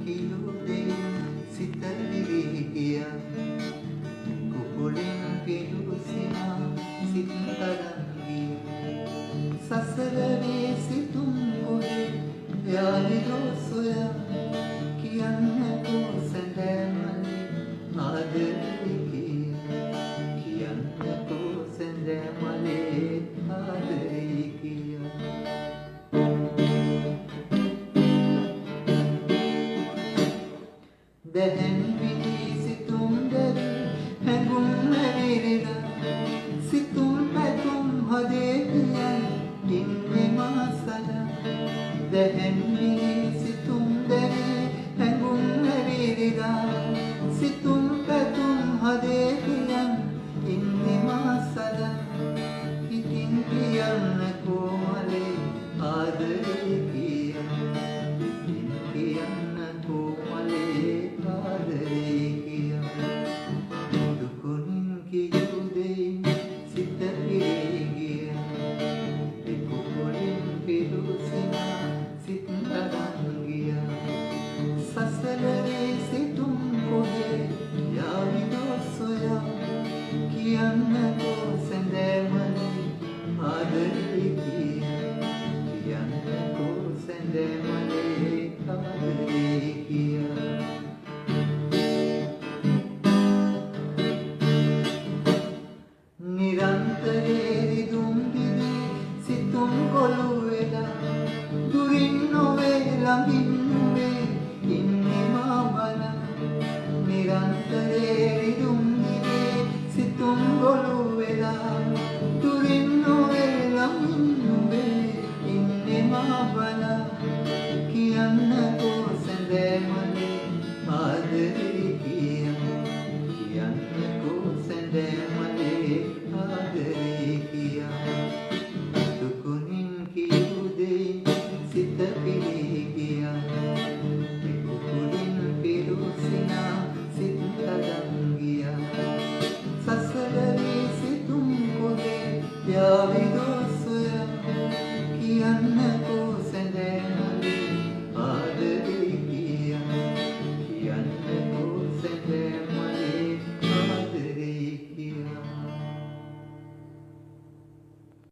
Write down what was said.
කිලුදේ සිත විරී ගියා කුකුලින් පිරුසිනා සිත් තරං ගියා සසරේ සිතුම් කොහේ යාවිදෝ සොයා කියන්නකෝ සැඳෑමලේ ආදරේ කියා කියන්නකෝ සැඳෑමලේ ආදරේ කියා දැහැන් විදී සිතුම් දැවි හැඟුම් ඇවිරලා සිතුම් පැතුම් හදේ කියන් ඉන්නේ මාසලා දැහැන් විදී සිතුම් දැවි හැඟුම් ඇවිරලා සිතුම් පැතුම් හදේ කියන් ඉන්නේ මාසලා ඉතින් කියන්න කොමලේ ආදරේ කියා ඉතින් කියන්න කොමලේ ආදරේ කියා දුකුණින් කියුදෙයින් සිත පිරී ගියා කුකුලින් පිරුසිනා සිත් තරං ගියා සසරේ සිතුම් කොහේ යාවිදෝ සොයා කියන්නකෝ සැඳෑමලේ ආදරේ කියා කියන්නකෝ සැඳෑමලේ ආදරේ කියා නිරන්තරේ රිදුම් දිදී සිතුම් කොළු වෙලා දුරින් නොවේ ළඟින්